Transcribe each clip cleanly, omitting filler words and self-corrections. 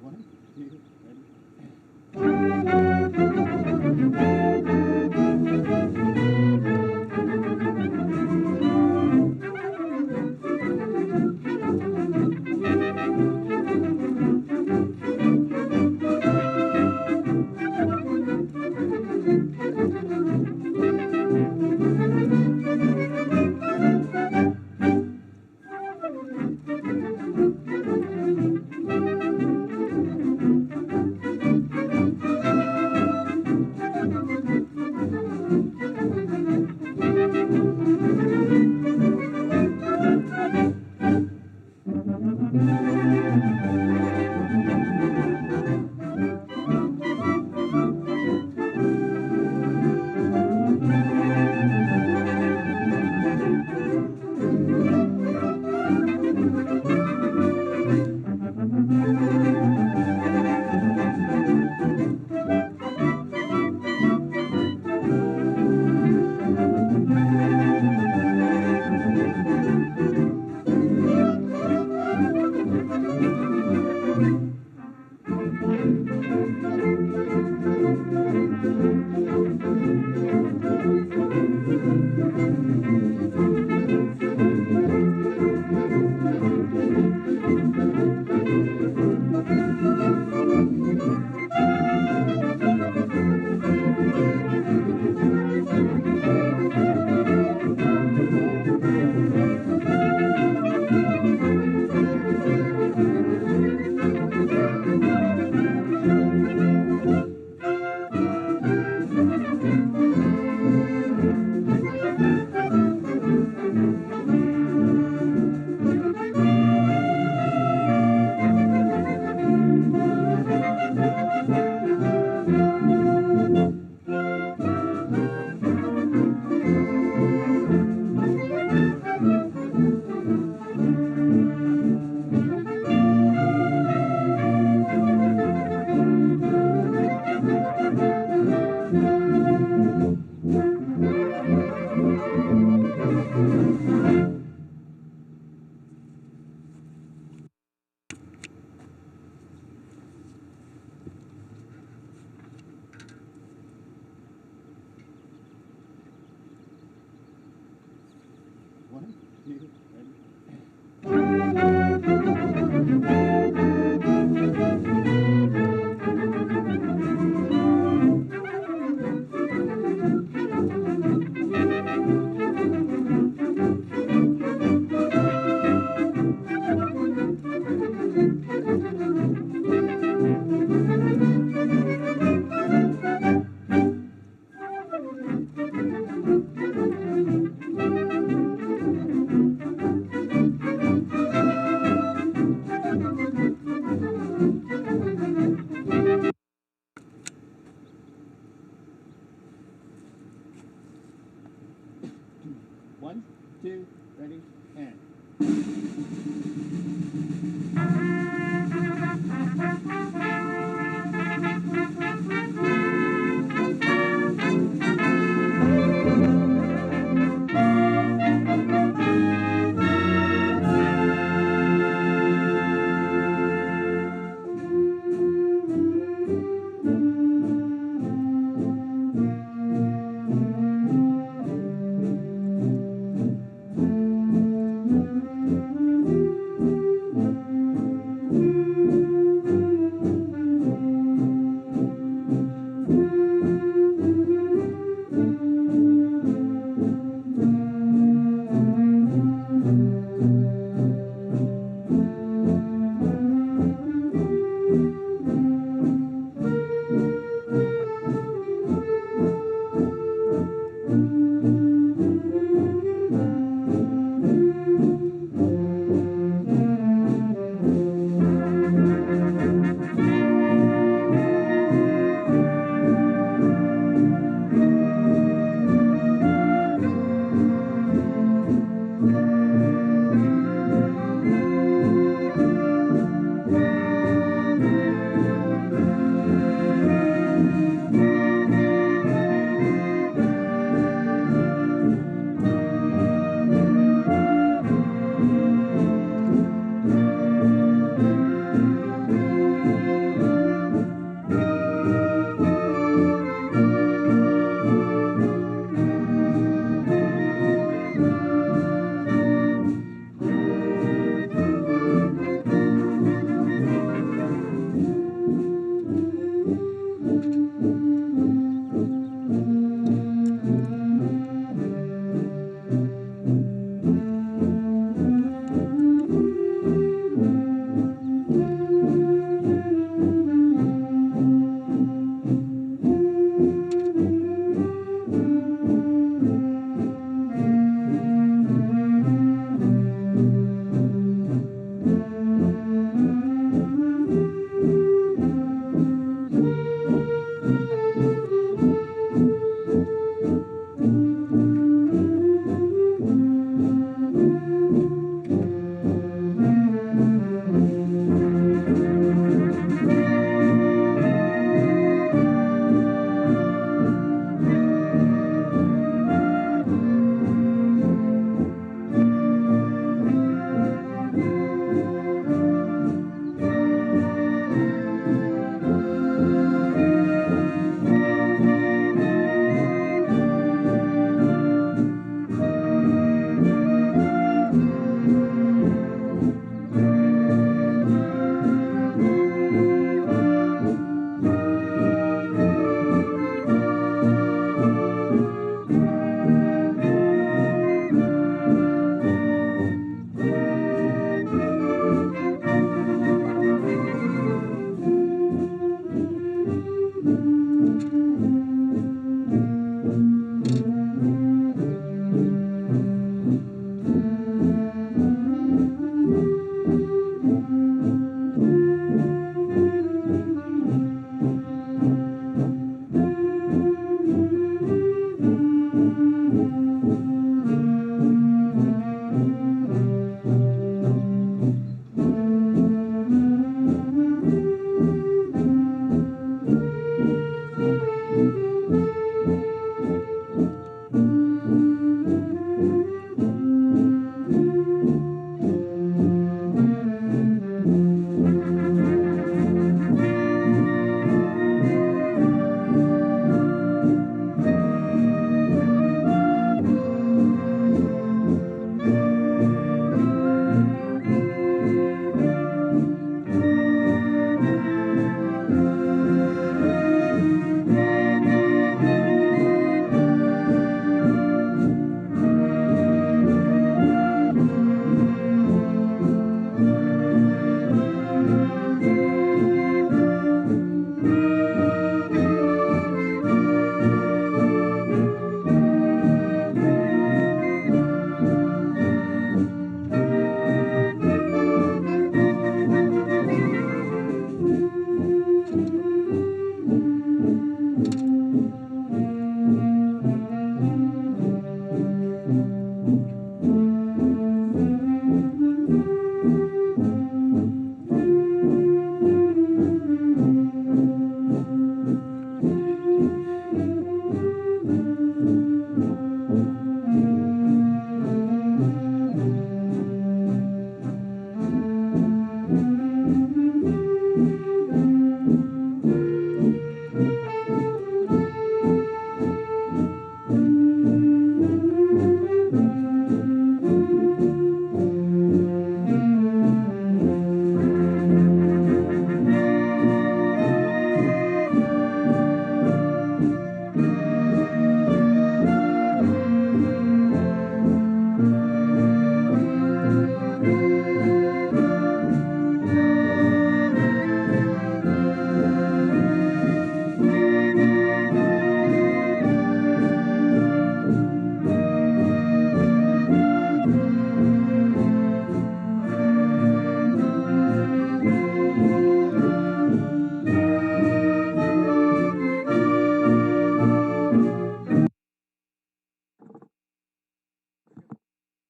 One, two, ready. One, two, ready, and.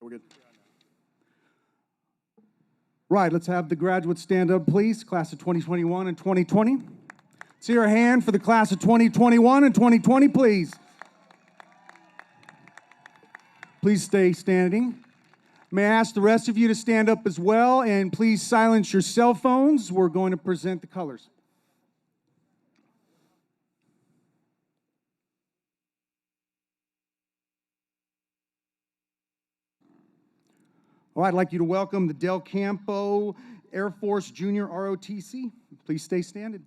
we're good. Right, let's have the graduates stand up, please. Class of 2021 and 2020. Let's hear a hand for the class of 2021 and 2020, please. Please stay standing. May I ask the rest of you to stand up as well, and please silence your cell phones. We're going to present the colors. All right, I'd like you to welcome the Del Campo Air Force Junior ROTC. Please stay standing.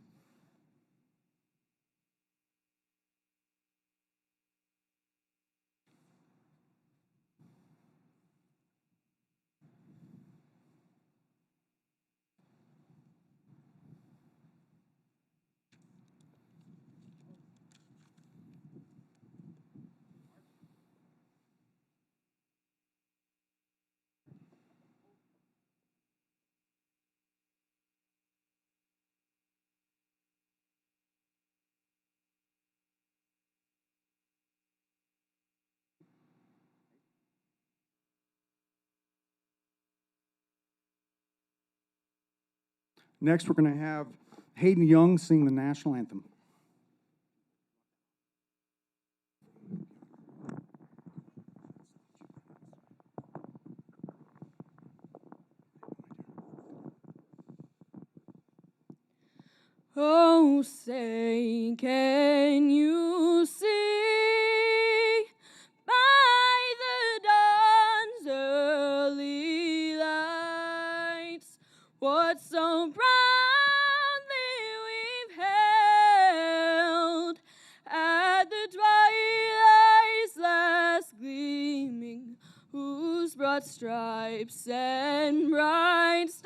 Next, we're going to have Hayden Young sing the national anthem. Oh, say, can you see by the dawn's early lights what so proudly we've held at the twilight's last gleaming, whose broad stripes and bright stars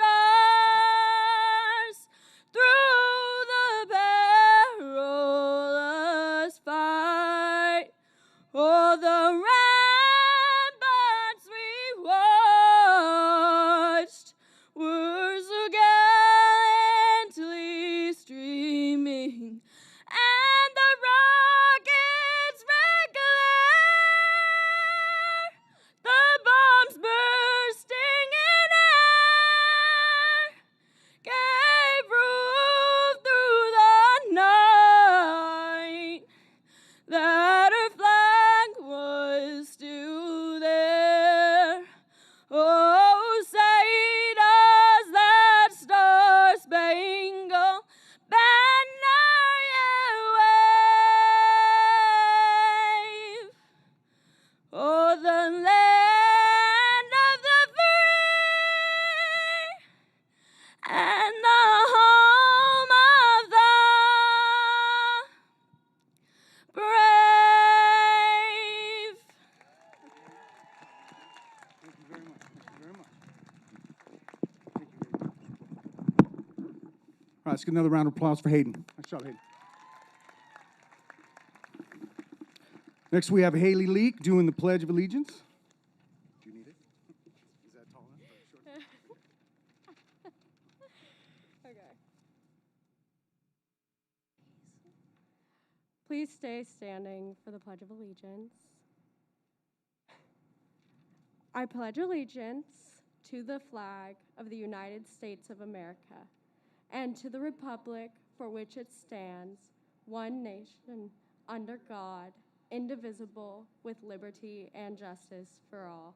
through the perilous fight, oh, the ramparts we watched were so gallantly streaming, and the rockets red glare, the bombs bursting in air, gave proof through the night that her flag was still there. Oh, say does that star-spangled banner yet wave? Oh, the land of the free and the home of the brave. Thank you very much. Thank you very much. All right, let's get another round of applause for Hayden. Nice job, Hayden. Next, we have Haley Leak doing the Pledge of Allegiance. Do you need it? Is that tall enough or short enough? Okay. Please stay standing for the Pledge of Allegiance. I pledge allegiance to the flag of the United States of America and to the republic for which it stands, one nation, under God, indivisible, with liberty and justice for all.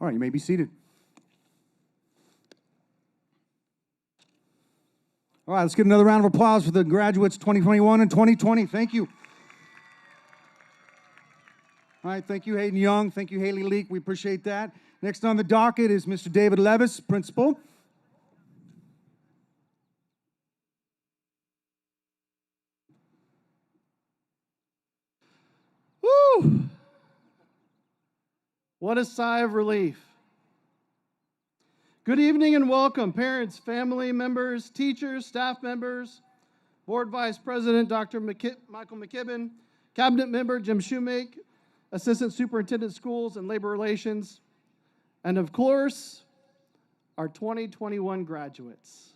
All right, you may be seated. All right, let's get another round of applause for the graduates 2021 and 2020. Thank you. All right, thank you, Hayden Young. Thank you, Haley Leak. We appreciate that. Next on the docket is Mr. David Levis, principal. What a sigh of relief. Good evening and welcome, parents, family members, teachers, staff members, Board Vice President Dr. Michael McKibben, Cabinet Member Jim Shoemake, Assistant Superintendent Schools and Labor Relations, and of course, our 2021 graduates.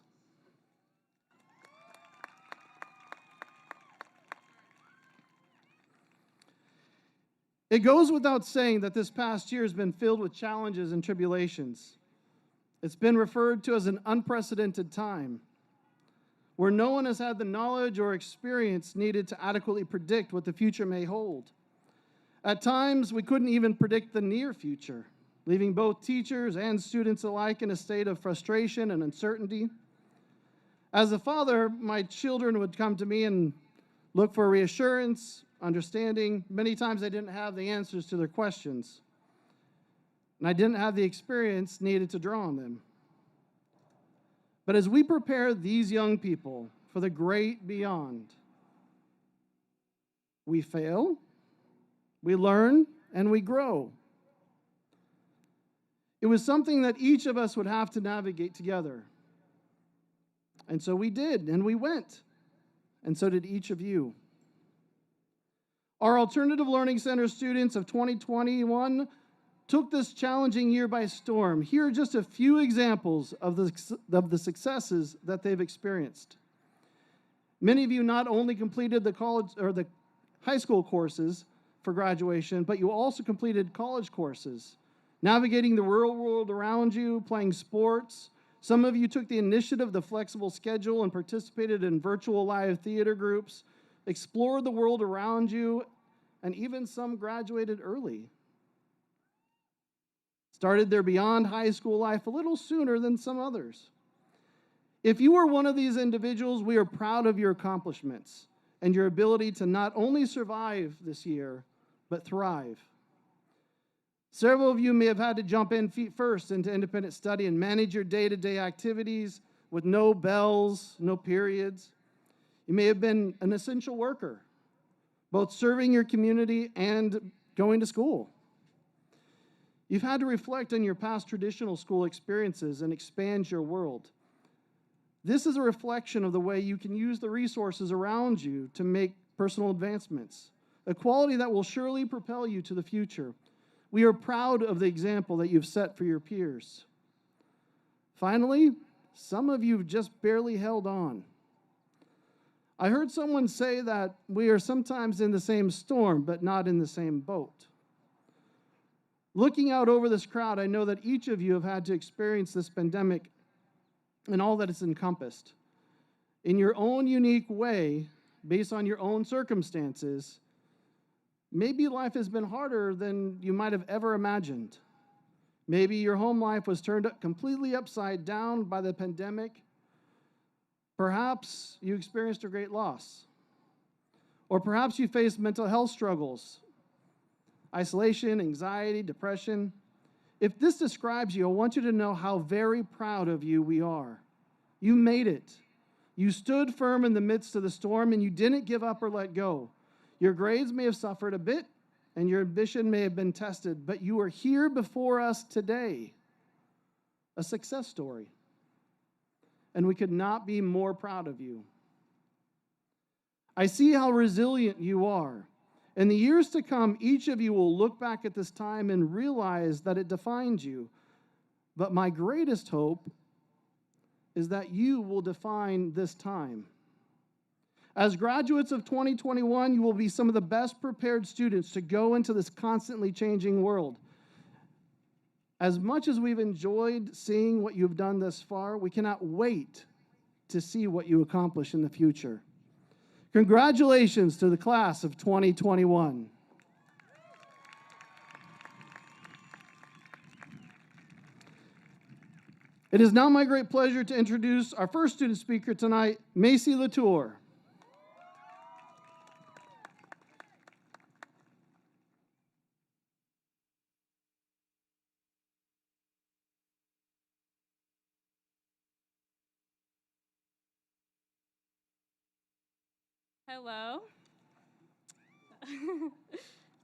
It goes without saying that this past year has been filled with challenges and tribulations. It's been referred to as an unprecedented time, where no one has had the knowledge or experience needed to adequately predict what the future may hold. At times, we couldn't even predict the near future, leaving both teachers and students alike in a state of frustration and uncertainty. As a father, my children would come to me and look for reassurance, understanding. Many times I didn't have the answers to their questions, and I didn't have the experience needed to draw on them. But as we prepare these young people for the great beyond, we fail, we learn, and we grow. It was something that each of us would have to navigate together. And so we did, and we went, and so did each of you. Our Alternative Learning Center students of 2021 took this challenging year by storm. Here are just a few examples of the successes that they've experienced. Many of you not only completed the college or the high school courses for graduation, but you also completed college courses, navigating the real world around you, playing sports. Some of you took the initiative, the flexible schedule, and participated in virtual live theater groups, explored the world around you, and even some graduated early. Started their beyond high school life a little sooner than some others. If you are one of these individuals, we are proud of your accomplishments and your ability to not only survive this year, but thrive. Several of you may have had to jump in feet first into independent study and manage your day-to-day activities with no bells, no periods. You may have been an essential worker, both serving your community and going to school. You've had to reflect on your past traditional school experiences and expand your world. This is a reflection of the way you can use the resources around you to make personal advancements, a quality that will surely propel you to the future. We are proud of the example that you've set for your peers. Finally, some of you have just barely held on. I heard someone say that we are sometimes in the same storm, but not in the same boat. Looking out over this crowd, I know that each of you have had to experience this pandemic and all that it's encompassed. In your own unique way, based on your own circumstances, maybe life has been harder than you might have ever imagined. Maybe your home life was turned completely upside down by the pandemic. Perhaps you experienced a great loss. Or perhaps you faced mental health struggles, isolation, anxiety, depression. If this describes you, I want you to know how very proud of you we are. You made it. You stood firm in the midst of the storm, and you didn't give up or let go. Your grades may have suffered a bit, and your ambition may have been tested, but you are here before us today, a success story. And we could not be more proud of you. I see how resilient you are. In the years to come, each of you will look back at this time and realize that it defined you. But my greatest hope is that you will define this time. As graduates of 2021, you will be some of the best prepared students to go into this constantly changing world. As much as we've enjoyed seeing what you've done thus far, we cannot wait to see what you accomplish in the future. Congratulations to the class of 2021. It is now my great pleasure to introduce our first student speaker tonight, Macy Latour. Hello.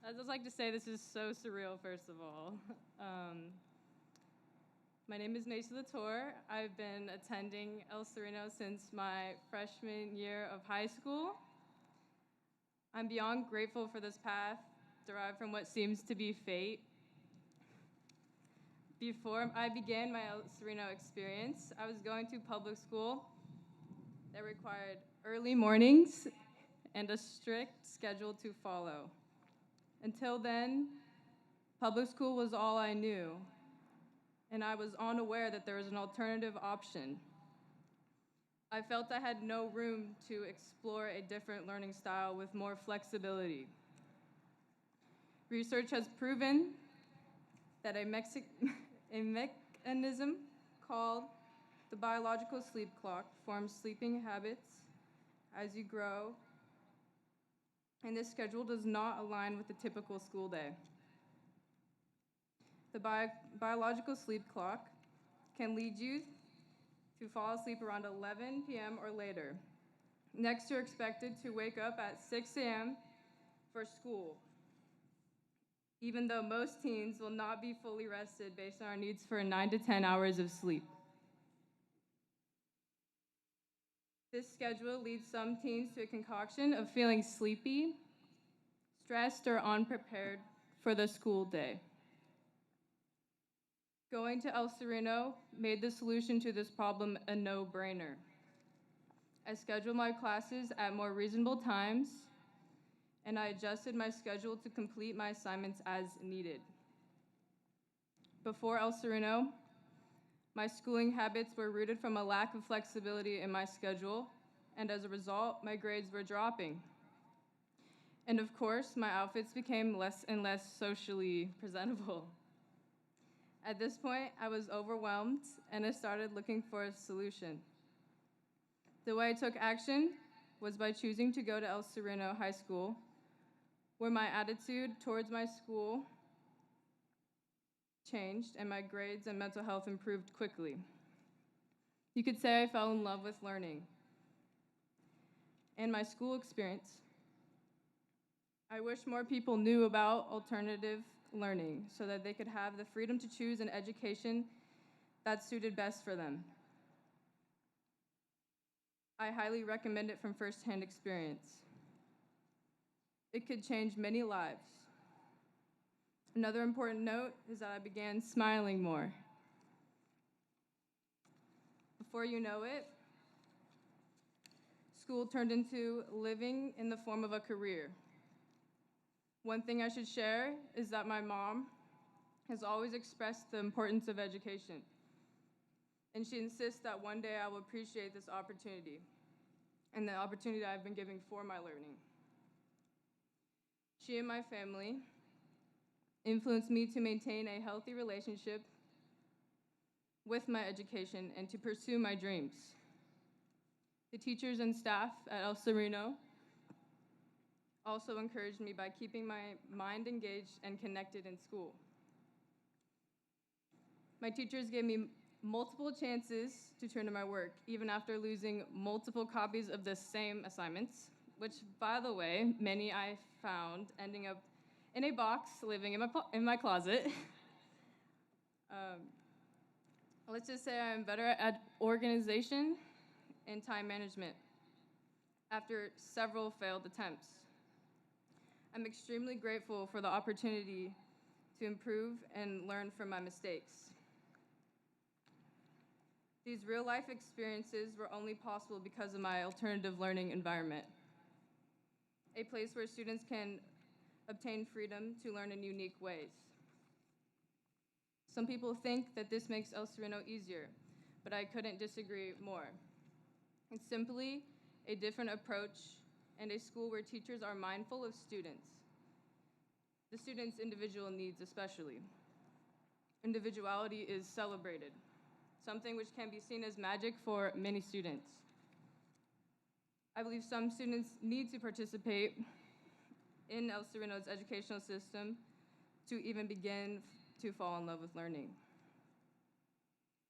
I'd just like to say this is so surreal, first of all. My name is Macy Latour. I've been attending El Sereno since my freshman year of high school. I'm beyond grateful for this path, derived from what seems to be fate. Before I began my El Sereno experience, I was going to public school that required early mornings and a strict schedule to follow. Until then, public school was all I knew, and I was unaware that there was an alternative option. I felt I had no room to explore a different learning style with more flexibility. Research has proven that a mechanism called the biological sleep clock forms sleeping habits as you grow, and this schedule does not align with the typical school day. The biological sleep clock can lead you to fall asleep around 11 p.m. or later. Next, you're expected to wake up at 6 a.m. for school, even though most teens will not be fully rested based on our needs for 9 to 10 hours of sleep. This schedule leads some teens to a concoction of feeling sleepy, stressed, or unprepared for the school day. Going to El Sereno made the solution to this problem a no-brainer. I scheduled my classes at more reasonable times, and I adjusted my schedule to complete my assignments as needed. Before El Sereno, my schooling habits were rooted from a lack of flexibility in my schedule, and as a result, my grades were dropping. And of course, my outfits became less and less socially presentable. At this point, I was overwhelmed, and I started looking for a solution. The way I took action was by choosing to go to El Sereno High School, where my attitude towards my school changed and my grades and mental health improved quickly. You could say I fell in love with learning and my school experience. I wish more people knew about alternative learning so that they could have the freedom to choose an education that suited best for them. I highly recommend it from firsthand experience. It could change many lives. Another important note is that I began smiling more. Before you know it, school turned into living in the form of a career. One thing I should share is that my mom has always expressed the importance of education, and she insists that one day I will appreciate this opportunity and the opportunity I've been given for my learning. She and my family influenced me to maintain a healthy relationship with my education and to pursue my dreams. The teachers and staff at El Sereno also encouraged me by keeping my mind engaged and connected in school. My teachers gave me multiple chances to turn in my work, even after losing multiple copies of the same assignments, which, by the way, many I found ending up in a box living in my closet. Let's just say I'm better at organization and time management after several failed attempts. I'm extremely grateful for the opportunity to improve and learn from my mistakes. These real-life experiences were only possible because of my alternative learning environment, a place where students can obtain freedom to learn in unique ways. Some people think that this makes El Sereno easier, but I couldn't disagree more. It's simply a different approach and a school where teachers are mindful of students, the students' individual needs especially. Individuality is celebrated, something which can be seen as magic for many students. I believe some students need to participate in El Sereno's educational system to even begin to fall in love with learning.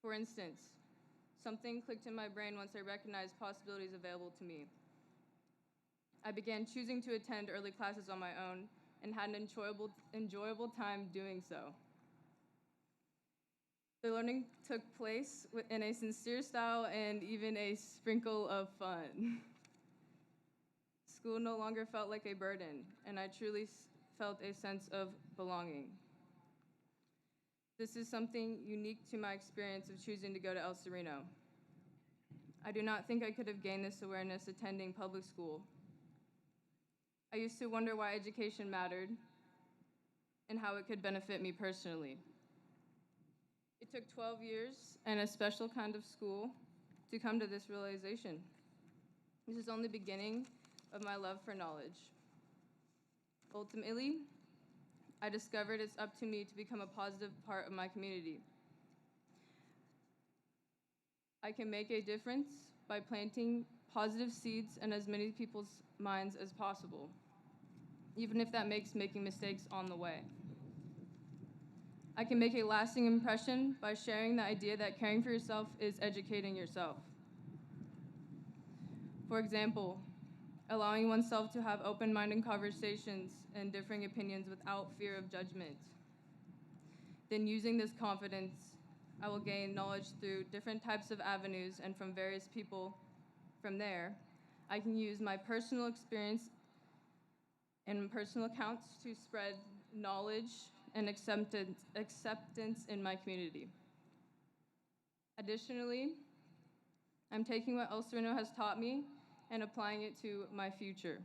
For instance, something clicked in my brain once I recognized possibilities available to me. I began choosing to attend early classes on my own and had an enjoyable time doing so. The learning took place in a sincere style and even a sprinkle of fun. School no longer felt like a burden, and I truly felt a sense of belonging. This is something unique to my experience of choosing to go to El Sereno. I do not think I could have gained this awareness attending public school. I used to wonder why education mattered and how it could benefit me personally. It took 12 years and a special kind of school to come to this realization. This is only the beginning of my love for knowledge. Ultimately, I discovered it's up to me to become a positive part of my community. I can make a difference by planting positive seeds in as many people's minds as possible, even if that makes making mistakes on the way. I can make a lasting impression by sharing the idea that caring for yourself is educating yourself. For example, allowing oneself to have open-minded conversations and differing opinions without fear of judgment. Then using this confidence, I will gain knowledge through different types of avenues and from various people. From there, I can use my personal experience and personal accounts to spread knowledge and acceptance in my community. Additionally, I'm taking what El Sereno has taught me and applying it to my future.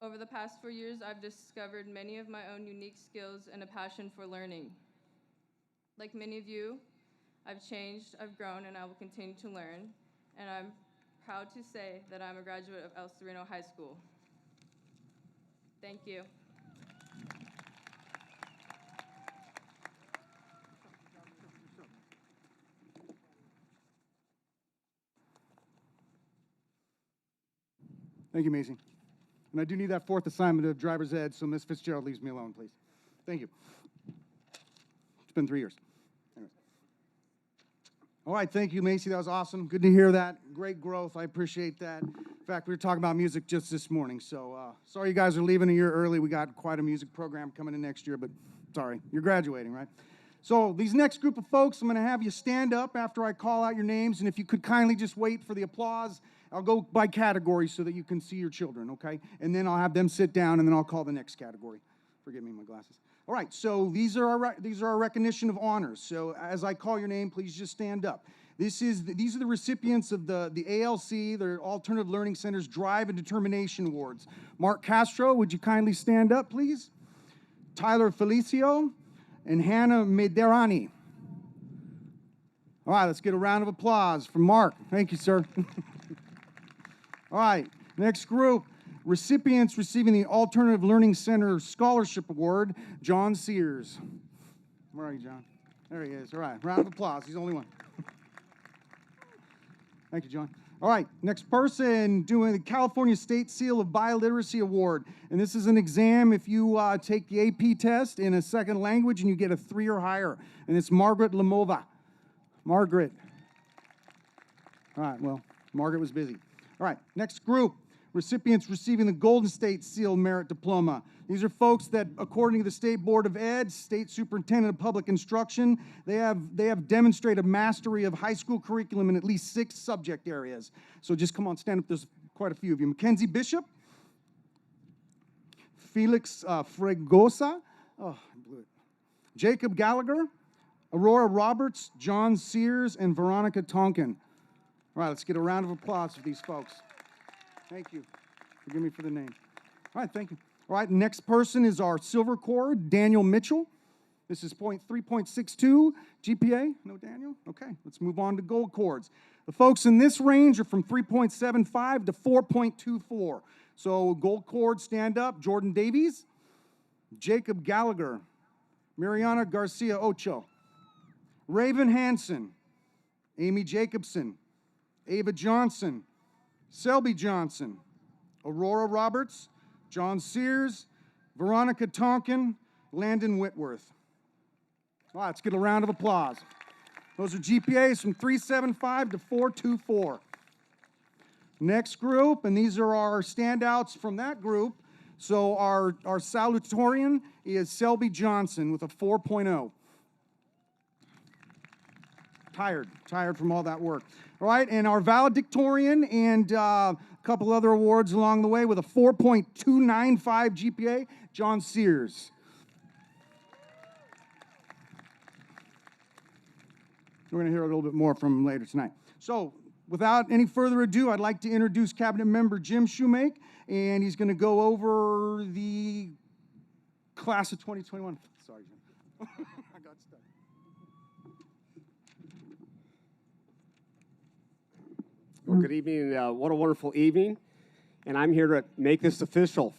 Over the past 4 years, I've discovered many of my own unique skills and a passion for learning. Like many of you, I've changed, I've grown, and I will continue to learn, and I'm proud to say that I'm a graduate of El Sereno High School. Thank you. Thank you, Macy. And I do need that fourth assignment of driver's ed, so Ms. Fitzgerald leaves me alone, please. Thank you. It's been 3 years. Anyways. All right, thank you, Macy. That was awesome. Good to hear that. Great growth. I appreciate that. In fact, we were talking about music just this morning, so sorry you guys are leaving a year early. We got quite a music program coming in next year, but sorry. You're graduating, right? So these next group of folks, I'm going to have you stand up after I call out your names, and if you could kindly just wait for the applause. I'll go by category so that you can see your children, okay? And then I'll have them sit down, and then I'll call the next category. Forgive me, my glasses. All right, so these are our recognition of honors. So as I call your name, please just stand up. These are the recipients of the ALC, their Alternative Learning Center's Drive and Determination Awards. Mark Castro, would you kindly stand up, please? Tyler Felicio and Hannah Mederani. All right, let's get a round of applause for Mark. Thank you, sir. All right, next group, recipients receiving the Alternative Learning Center Scholarship Award, John Sears. Where are you, John? There he is. All right, round of applause. He's the only one. Thank you, John. All right, next person doing the California State Seal of Biliteracy Award. And this is an exam if you take the AP test in a second language and you get a 3 or higher. And it's Margaret Lamova. Margaret. All right, well, Margaret was busy. All right, next group, recipients receiving the Golden State Seal Merit Diploma. These are folks that, according to the State Board of Ed, State Superintendent of Public Instruction, they have demonstrated mastery of high school curriculum in at least 6 subject areas. So just come on, stand up. There's quite a few of you. Mackenzie Bishop, Felix Fregosa, oh, I blew it. Jacob Gallagher, Aurora Roberts, John Sears, and Veronica Tonkin. All right, let's get a round of applause for these folks. Thank you. Forgive me for the name. All right, thank you. All right, next person is our silver cord, Daniel Mitchell. This is 3.62 GPA. No, Daniel? Okay, let's move on to gold cords. The folks in this range are from 3.75 to 4.24. So gold cords, stand up. Jordan Davies, Jacob Gallagher, Mariana Garcia Ocho, Raven Hansen, Amy Jacobson, Ava Johnson, Selby Johnson, Aurora Roberts, John Sears, Veronica Tonkin, Landon Whitworth. All right, let's get a round of applause. Those are GPAs from 3.75 to 4.24. Next group, and these are our standouts from that group. So our salutatorian is Selby Johnson with a 4.0. Tired from all that work. All right, and our valedictorian and a couple other awards along the way with a 4.295 GPA, John Sears. We're going to hear a little bit more from him later tonight. So, without any further ado, I'd like to introduce Cabinet Member Jim Shoemake, and he's going to go over the class of 2021. Sorry, Jim. I got stuck. Well, good evening. What a wonderful evening. And I'm here to make this official.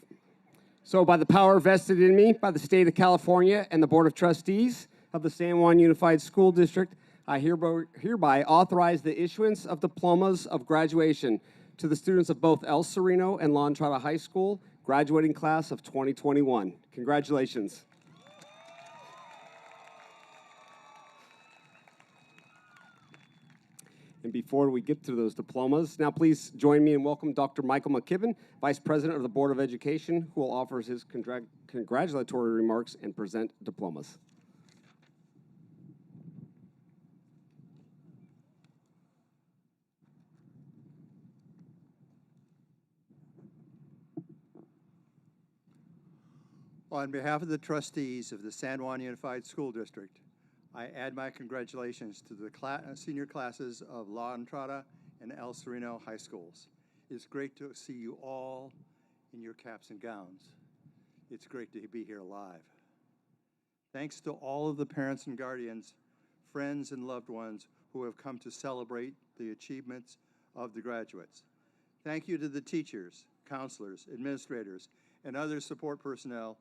So by the power vested in me by the State of California and the Board of Trustees of the San Juan Unified School District, I hereby authorize the issuance of diplomas of graduation to the students of both El Sereno and La Entrada High School, graduating class of 2021. Congratulations. And before we get to those diplomas, now please join me in welcome Dr. Michael McKibben, Vice President of the Board of Education, who will offer his congratulatory remarks and present diplomas. On behalf of the trustees of the San Juan Unified School District, I add my congratulations to the senior classes of La Entrada and El Sereno High Schools. It's great to see you all in your caps and gowns. It's great to be here live. Thanks to all of the parents and guardians, friends and loved ones who have come to celebrate the achievements of the graduates. Thank you to the teachers, counselors, administrators, and other support personnel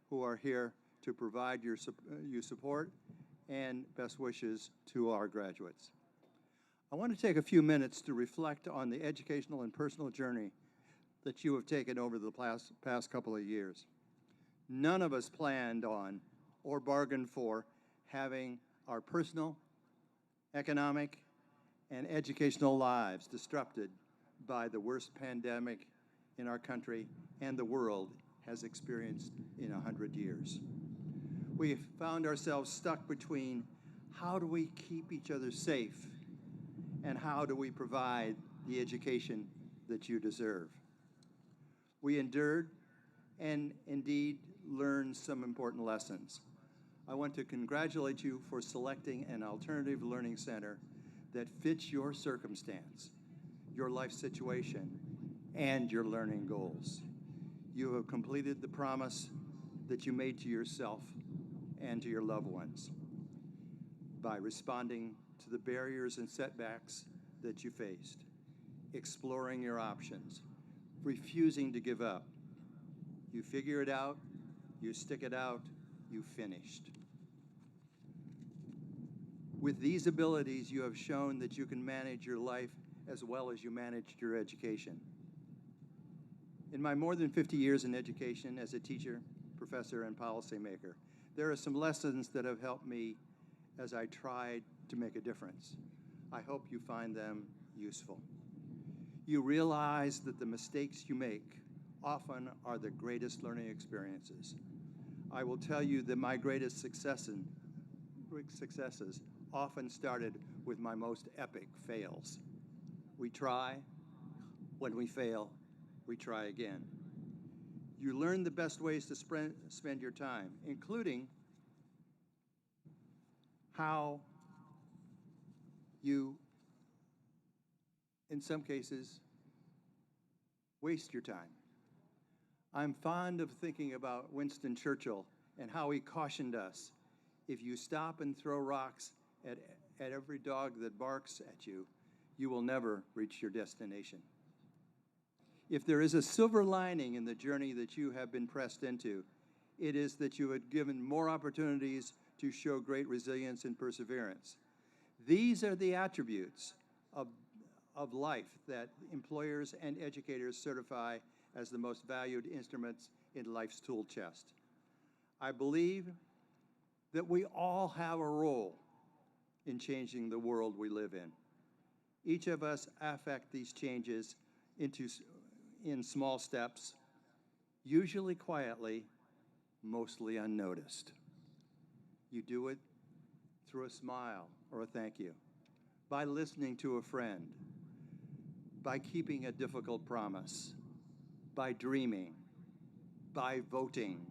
who are here to provide you support and best wishes to our graduates. I want to take a few minutes to reflect on the educational and personal journey that you have taken over the past couple of years. None of us planned on or bargained for having our personal, economic, and educational lives disrupted by the worst pandemic in our country and the world has experienced in 100 years. We found ourselves stuck between how do we keep each other safe and how do we provide the education that you deserve. We endured and indeed learned some important lessons. I want to congratulate you for selecting an alternative learning center that fits your circumstance, your life situation, and your learning goals. You have completed the promise that you made to yourself and to your loved ones by responding to the barriers and setbacks that you faced, exploring your options, refusing to give up. You figure it out, you stick it out, you finished. With these abilities, you have shown that you can manage your life as well as you managed your education. In my more than 50 years in education as a teacher, professor, and policymaker, there are some lessons that have helped me as I tried to make a difference. I hope you find them useful. You realize that the mistakes you make often are the greatest learning experiences. I will tell you that my greatest successes often started with my most epic fails. We try. When we fail, we try again. You learn the best ways to spend your time, including how you, in some cases, waste your time. I'm fond of thinking about Winston Churchill and how he cautioned us, if you stop and throw rocks at every dog that barks at you, you will never reach your destination. If there is a silver lining in the journey that you have been pressed into, it is that you have given more opportunities to show great resilience and perseverance. These are the attributes of life that employers and educators certify as the most valued instruments in life's tool chest. I believe that we all have a role in changing the world we live in. Each of us affect these changes in small steps usually quietly, mostly unnoticed. You do it through a smile or a thank you, by listening to a friend, by keeping a difficult promise, by dreaming, by voting,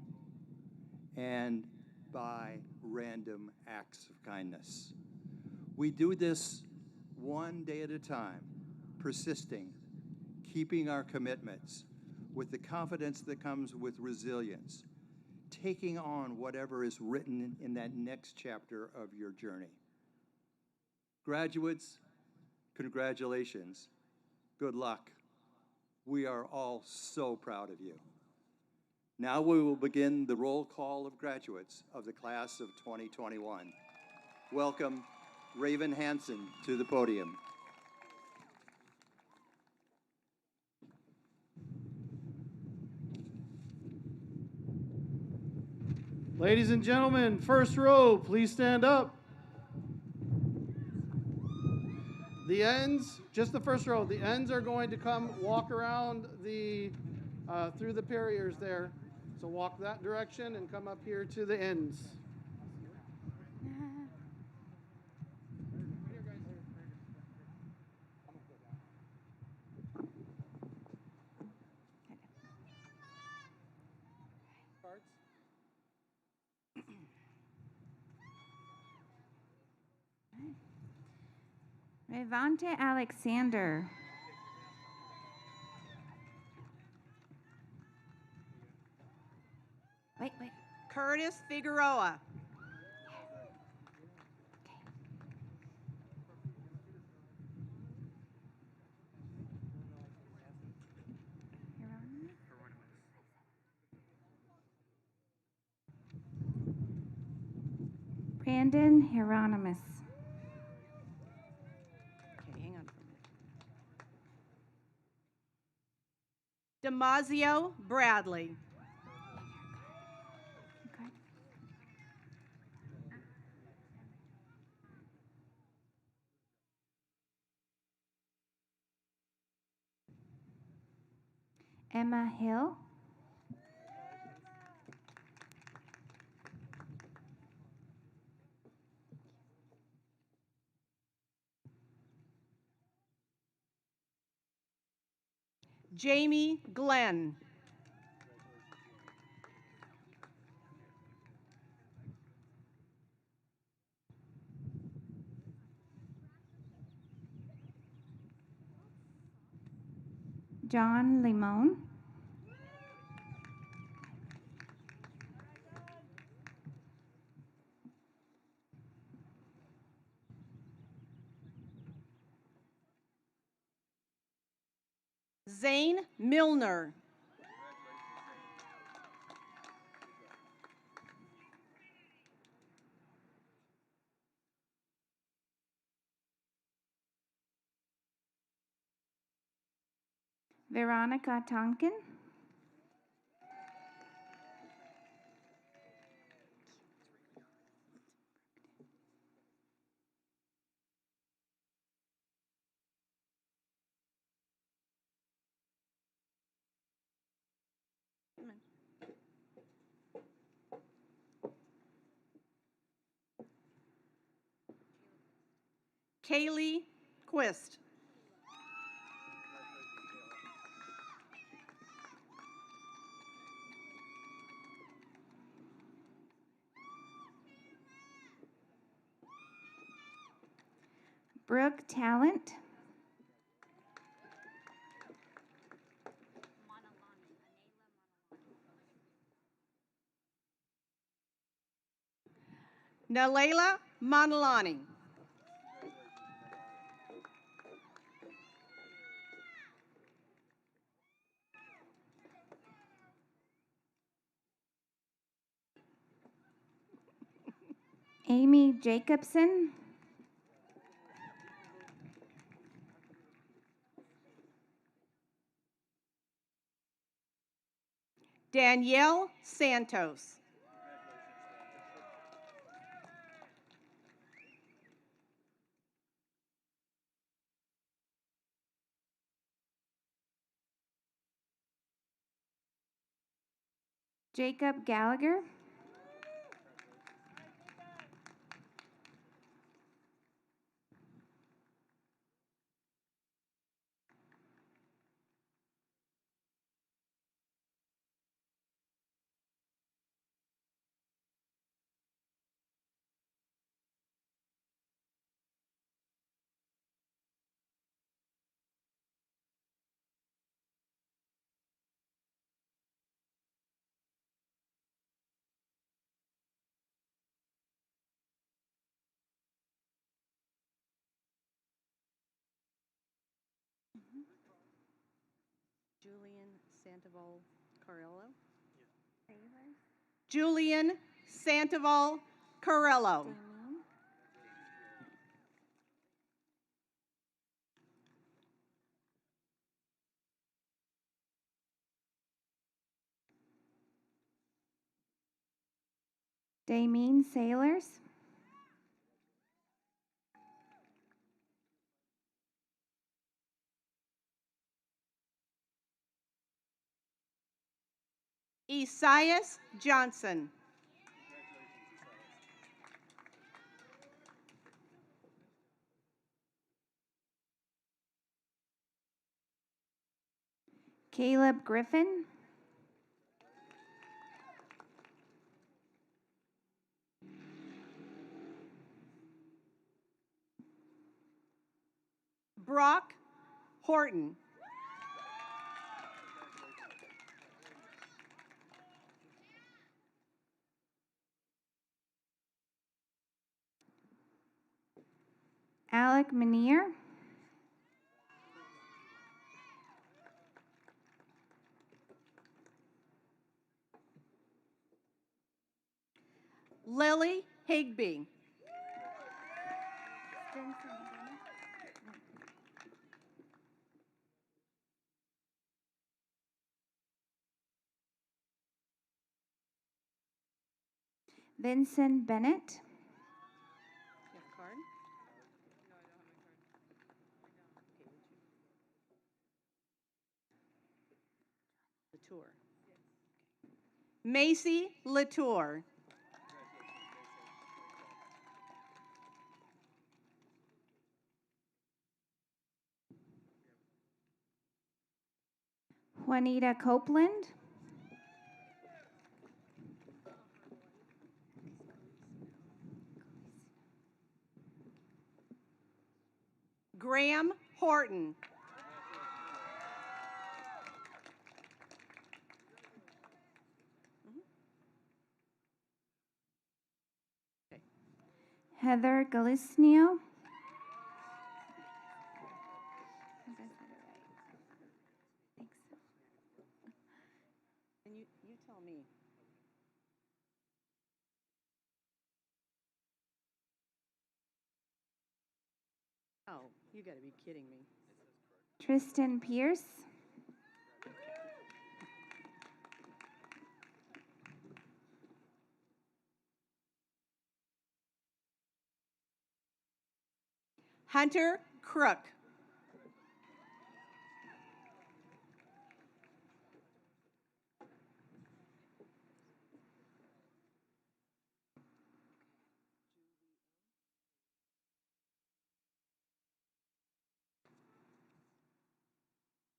and by random acts of kindness. We do this one day at a time, persisting, keeping our commitments with the confidence that comes with resilience, taking on whatever is written in that next chapter of your journey. Graduates, congratulations. Good luck. We are all so proud of you. Now we will begin the roll call of graduates of the class of 2021. Welcome Raven Hansen to the podium. Ladies and gentlemen, first row, please stand up. The ends, just the first row, the ends are going to come walk around the, through the barriers there. So walk that direction and come up here to the ends. Revante Alexander. Wait. Curtis Figueroa. Brandon Hieronymus. Okay, hang on for a minute. Damazio Bradley. Okay. Emma Hill. Jamie Glenn. John Limon. Zane Milner. Veronica Tonkin. Kaylee Quist. Brooke Talent. Nalayla Manalani. Amy Jacobson. Danielle Santos. Jacob Gallagher. Julian Sandoval Carello. Julian Sandoval Carello. Damien Sailors. Esaias Johnson. Caleb Griffin. Brock Horton. Alec Manier. Lily Higby. Vincent Bennett. Card? Latour. Macy Latour. Juanita Copeland. Graham Horton. Heather Galisnio. And you tell me. Oh, you gotta be kidding me. Tristan Pierce. Hunter Crook.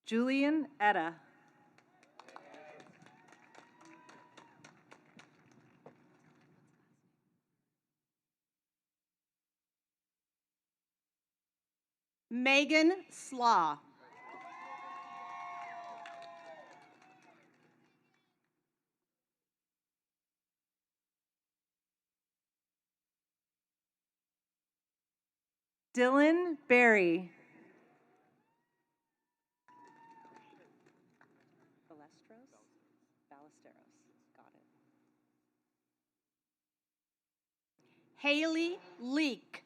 Julian Etta. Megan Slaw. Dylan Berry. Ballesteros. Got it. Haley Leak.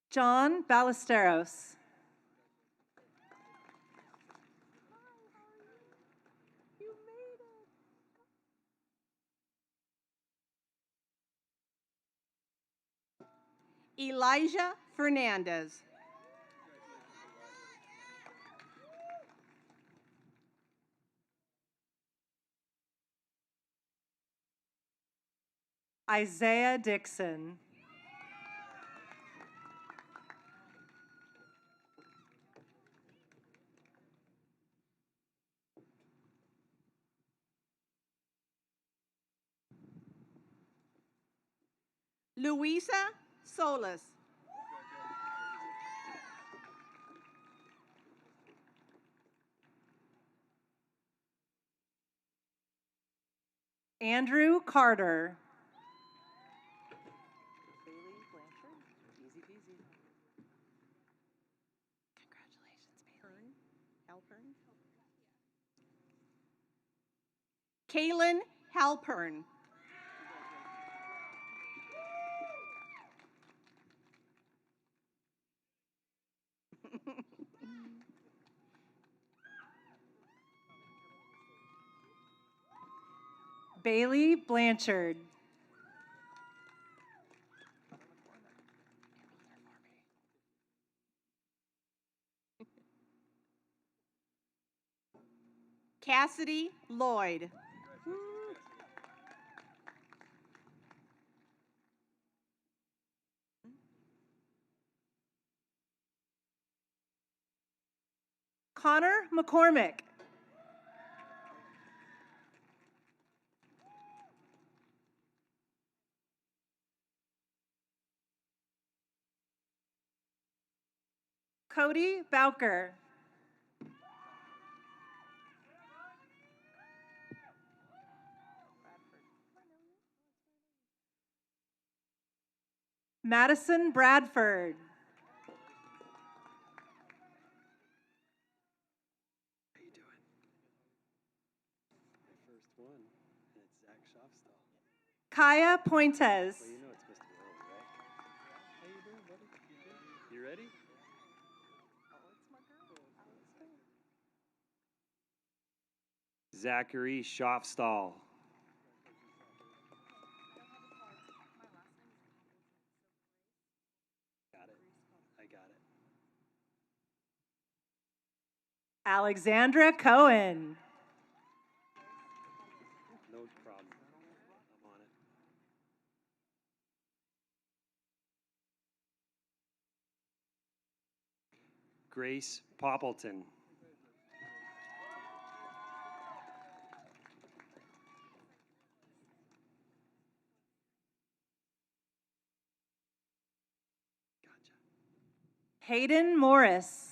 John Ballesteros. Elijah Fernandez. Isaiah Dixon. Luisa Solis. Andrew Carter. Kaylin Halpern. Bailey Blanchard. Cassidy Lloyd. Connor McCormick. Cody Bowker. Madison Bradford. How you doing? First one, and it's Zach Schaafstal. Kaya Pointes. Well, you know it's Mr. Early, right? How you doing, buddy? You ready? Zachary Schaafstal. Got it. I got it. Alexandra Cohen. No problem. I'm on it. Grace Poppleton. Gotcha. Hayden Morris.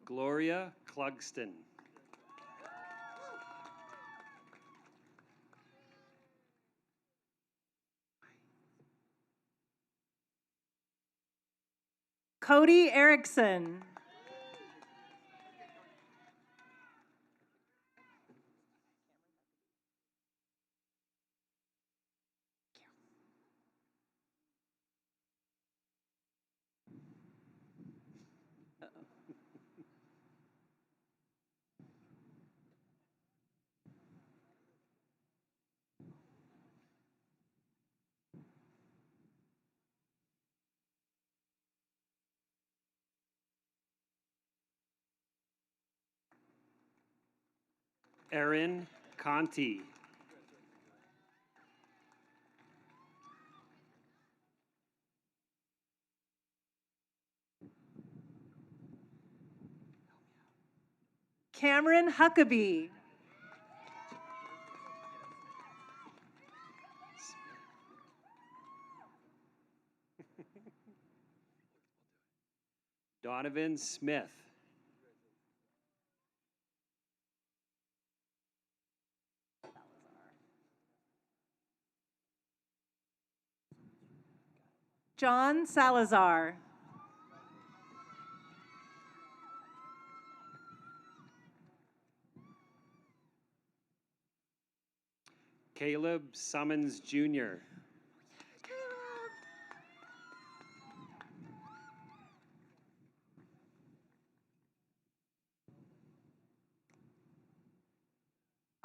Gloria Clugston. Cody Erickson. Erin Conti. Cameron Huckabee. Donovan Smith. John Salazar. Caleb Summons Jr.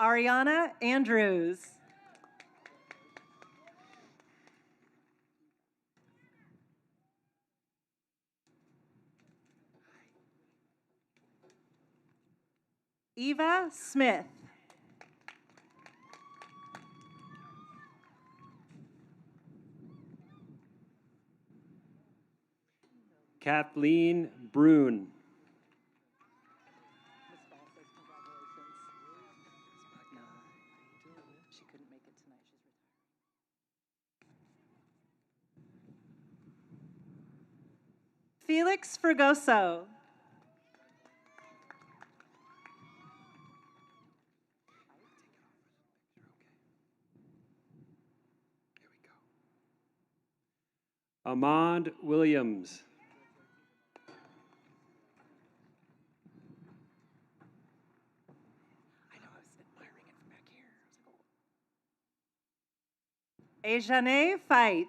Ariana Andrews. Eva Smith. Kathleen Brune. She couldn't make it tonight. She's retired. Felix Fregoso. Amand Williams. Ajane Fight.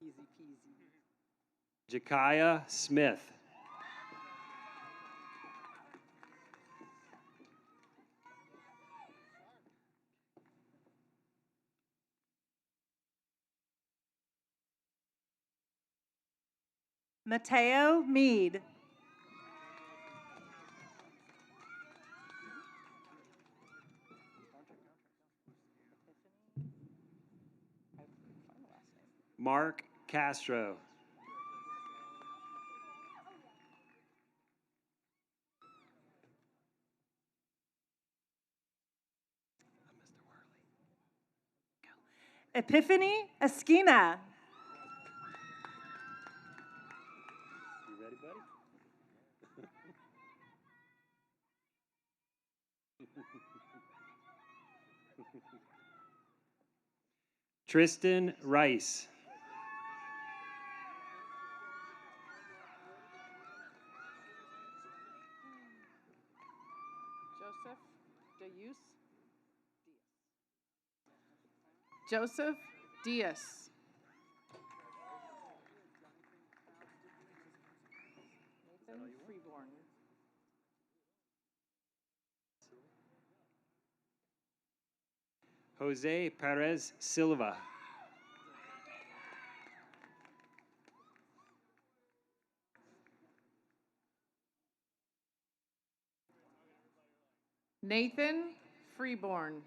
Easy peasy. Jakaya Smith. Mateo Mead. Mark Castro. Epiphany Esquina. You ready, buddy? Tristan Rice. Joseph Diaz. Nathan Freeborn. Jose Perez Silva. Nathan Freeborn.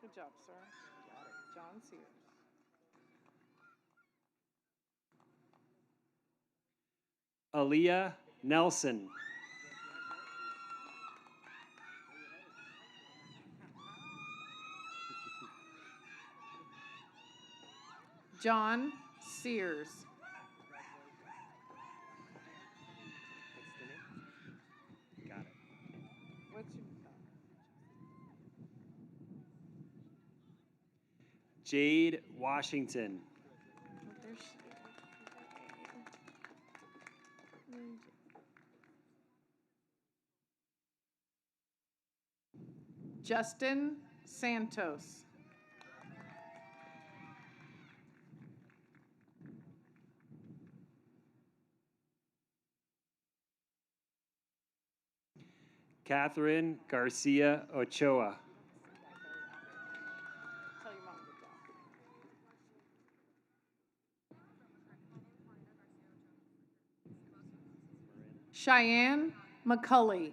Good job, sir. John Sears. Aaliyah Nelson. John Sears. Got it. What's your Jade Washington. Justin Santos. Catherine Garcia Ochoa. Tell your mom good job. Cheyenne McCulley.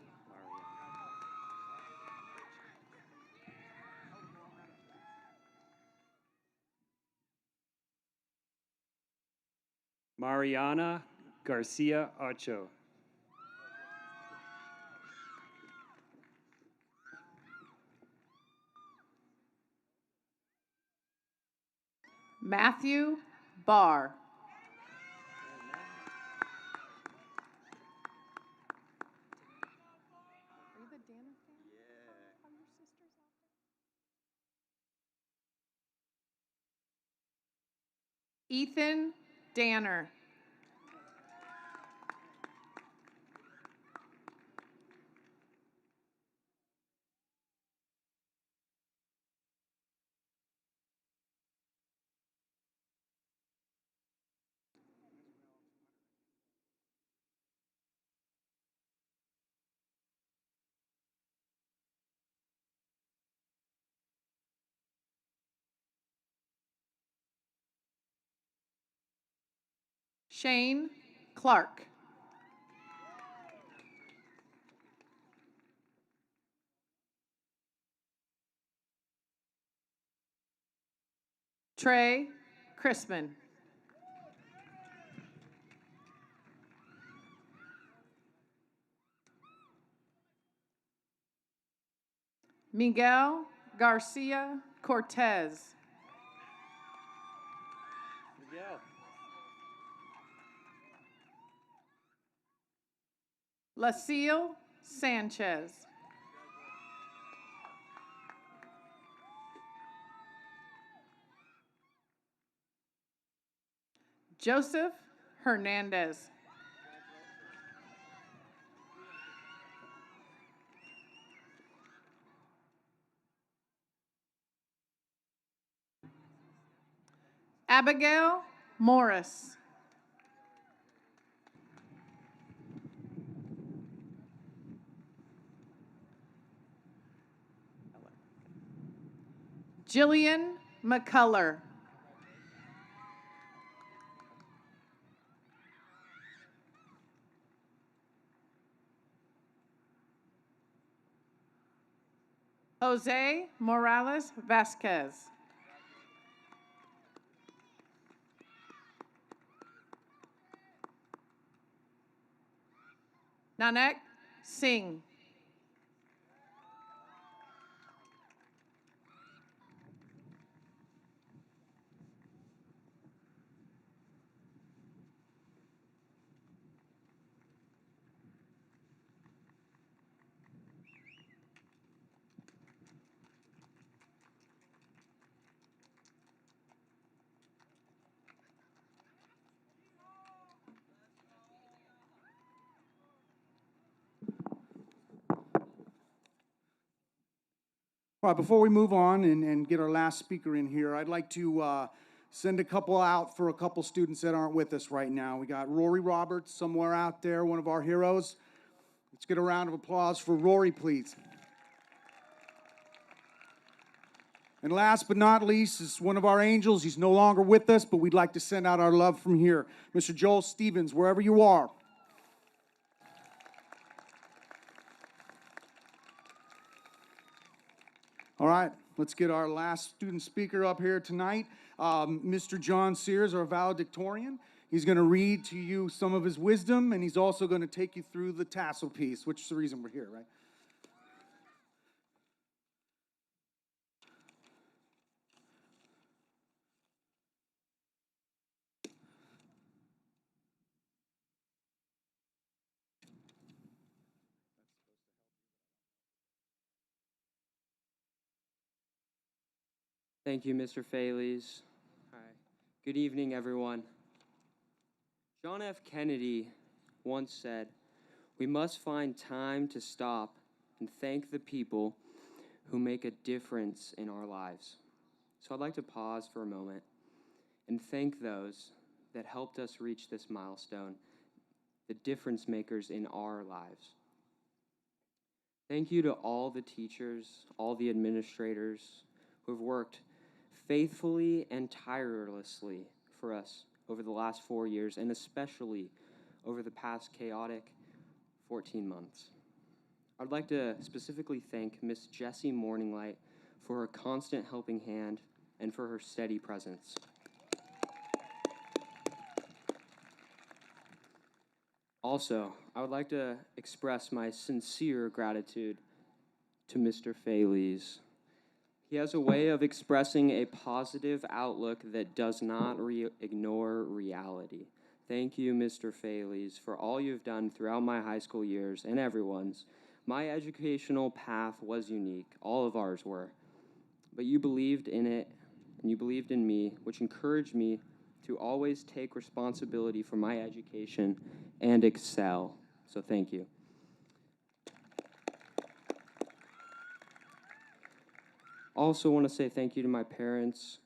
Mariana Garcia Ocho. Matthew Barr. Ethan Danner. Shane Clark. Trey Chrisman. Miguel Garcia Cortez. Miguel. Laciel Sanchez. Joseph Hernandez. Abigail Morris. Jillian McCullough. Jose Morales Vasquez. Nanak Singh. All right, before we move on and get our last speaker in here, I'd like to send a couple out for a couple students that aren't with us right now. We got Rory Roberts somewhere out there, one of our heroes. Let's get a round of applause for Rory, please. And last but not least is one of our angels. He's no longer with us, but we'd like to send out our love from here. Mr. Joel Stevens, wherever you are. All right, let's get our last student speaker up here tonight, Mr. John Sears, our valedictorian. He's going to read to you some of his wisdom, and he's also going to take you through the tassel piece, which is the reason we're here, right? Thank you, Mr. Fales. Hi. Good evening, everyone. John F. Kennedy once said, "We must find time to stop and thank the people who make a difference in our lives." So I'd like to pause for a moment and thank those that helped us reach this milestone, the difference makers in our lives. Thank you to all the teachers, all the administrators who have worked faithfully and tirelessly for us over the last 4 years, and especially over the past chaotic 14 months. I'd like to specifically thank Miss Jessie Morninglight for her constant helping hand and for her steady presence. Also, I would like to express my sincere gratitude to Mr. Fales. He has a way of expressing a positive outlook that does not ignore reality. Thank you, Mr. Fales, for all you've done throughout my high school years and everyone's. My educational path was unique. All of ours were. But you believed in it, and you believed in me, which encouraged me to always take responsibility for my education and excel. So thank you. Also want to say thank you to my parents.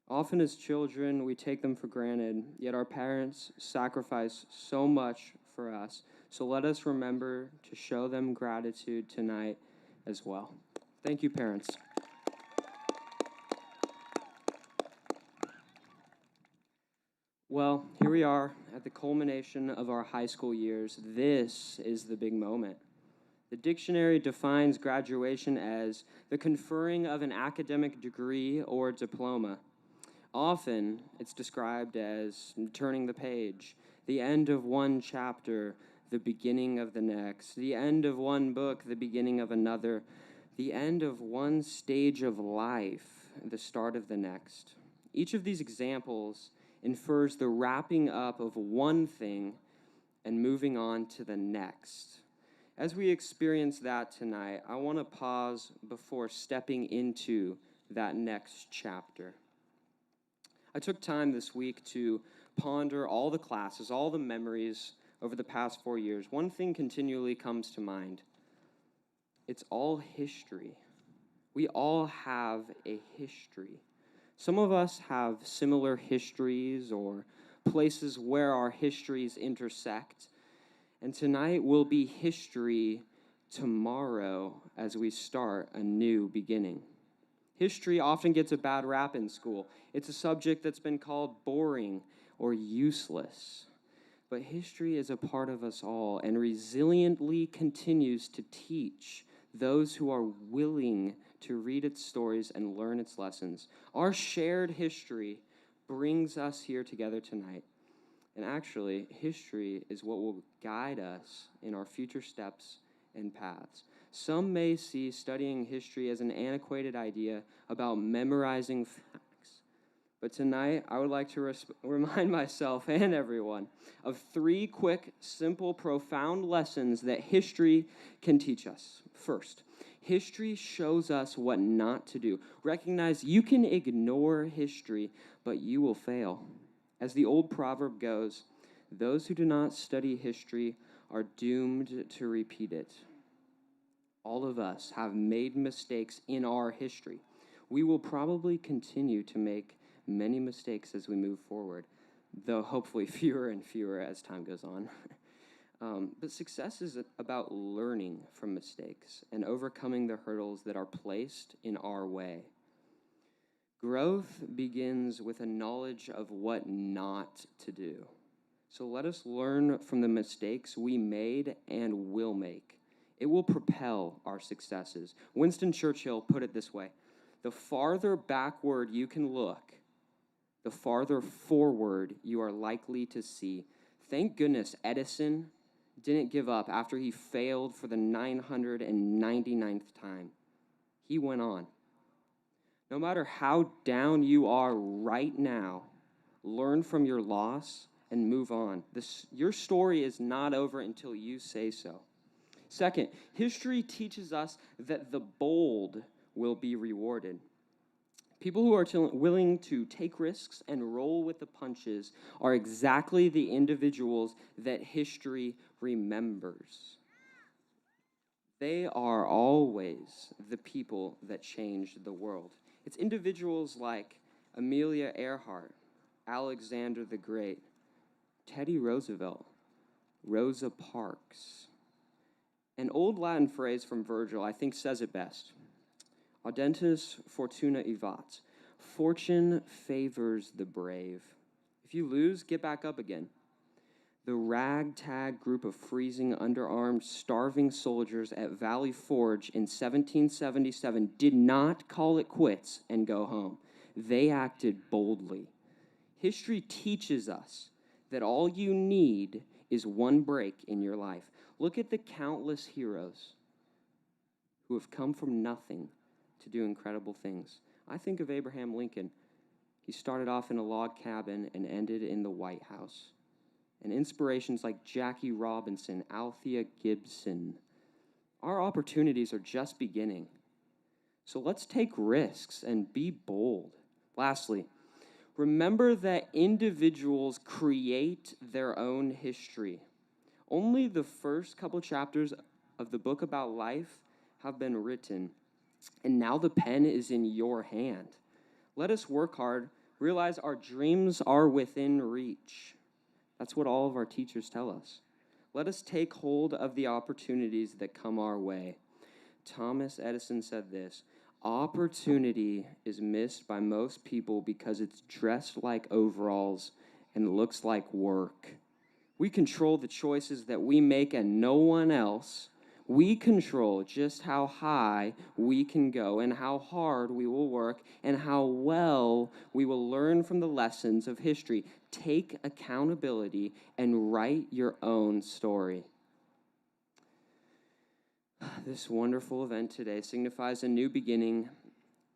Often as children, we take them for granted, yet our parents sacrifice so much for us. So let us remember to show them gratitude tonight as well. Thank you, parents. Well, here we are at the culmination of our high school years. This is the big moment. The dictionary defines graduation as the conferring of an academic degree or diploma. Often, it's described as turning the page, the end of one chapter, the beginning of the next, the end of one book, the beginning of another, the end of one stage of life, the start of the next. Each of these examples infers the wrapping up of one thing and moving on to the next. As we experience that tonight, I want to pause before stepping into that next chapter. I took time this week to ponder all the classes, all the memories over the past 4 years. One thing continually comes to mind. It's all history. We all have a history. Some of us have similar histories or places where our histories intersect. And tonight will be history tomorrow as we start a new beginning. History often gets a bad rap in school. It's a subject that's been called boring or useless. But history is a part of us all and resiliently continues to teach those who are willing to read its stories and learn its lessons. Our shared history brings us here together tonight. And actually, history is what will guide us in our future steps and paths. Some may see studying history as an antiquated idea about memorizing facts. But tonight, I would like to remind myself and everyone of 3 quick, simple, profound lessons that history can teach us. First, history shows us what not to do. Recognize you can ignore history, but you will fail. As the old proverb goes, those who do not study history are doomed to repeat it. All of us have made mistakes in our history. We will probably continue to make many mistakes as we move forward, though hopefully fewer and fewer as time goes on. But success is about learning from mistakes and overcoming the hurdles that are placed in our way. Growth begins with a knowledge of what not to do. So let us learn from the mistakes we made and will make. It will propel our successes. Winston Churchill put it this way: the farther backward you can look, the farther forward you are likely to see. Thank goodness Edison didn't give up after he failed for the 999th time. He went on. No matter how down you are right now, learn from your loss and move on. Your story is not over until you say so. Second, history teaches us that the bold will be rewarded. People who are willing to take risks and roll with the punches are exactly the individuals that history remembers. They are always the people that changed the world. It's individuals like Amelia Earhart, Alexander the Great, Teddy Roosevelt, Rosa Parks. An old Latin phrase from Virgil, I think, says it best. Audentus fortuna evat. Fortune favors the brave. If you lose, get back up again. The ragtag group of freezing, underarmed, starving soldiers at Valley Forge in 1777 did not call it quits and go home. They acted boldly. History teaches us that all you need is one break in your life. Look at the countless heroes who have come from nothing to do incredible things. I think of Abraham Lincoln. He started off in a log cabin and ended in the White House. And inspirations like Jackie Robinson, Althea Gibson. Our opportunities are just beginning. So let's take risks and be bold. Lastly, remember that individuals create their own history. Only the first couple chapters of the book about life have been written, and now the pen is in your hand. Let us work hard, realize our dreams are within reach. That's what all of our teachers tell us. Let us take hold of the opportunities that come our way. Thomas Edison said this: opportunity is missed by most people because it's dressed like overalls and looks like work. We control the choices that we make and no one else. We control just how high we can go and how hard we will work and how well we will learn from the lessons of history. Take accountability and write your own story. This wonderful event today signifies a new beginning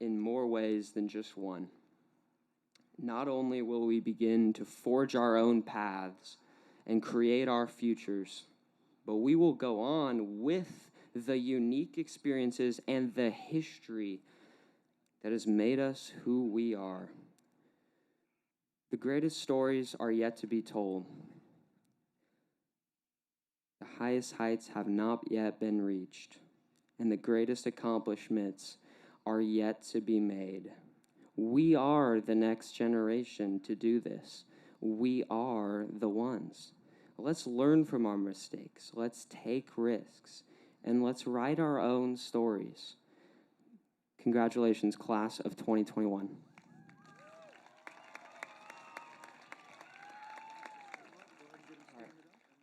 in more ways than just one. Not only will we begin to forge our own paths and create our futures, but we will go on with the unique experiences and the history that has made us who we are. The greatest stories are yet to be told. The highest heights have not yet been reached, and the greatest accomplishments are yet to be made. We are the next generation to do this. We are the ones. Let's learn from our mistakes. Let's take risks, and let's write our own stories. Congratulations, class of 2021.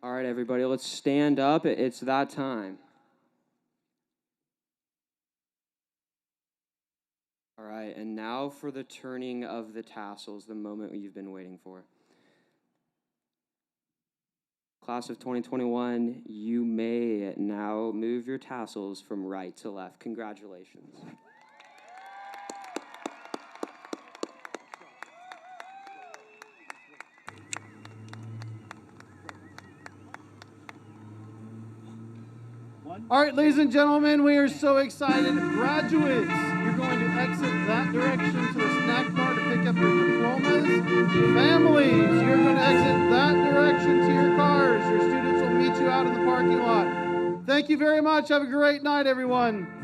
All right, everybody, let's stand up. It's that time. All right, and now for the turning of the tassels, the moment you've been waiting for. Class of 2021, you may now move your tassels from right to left. Congratulations. All right, ladies and gentlemen, we are so excited. Graduates, you're going to exit that direction to the snack bar to pick up your diplomas. Families, you're going to exit that direction to your cars. Your students will meet you out in the parking lot. Thank you very much. Have a great night, everyone.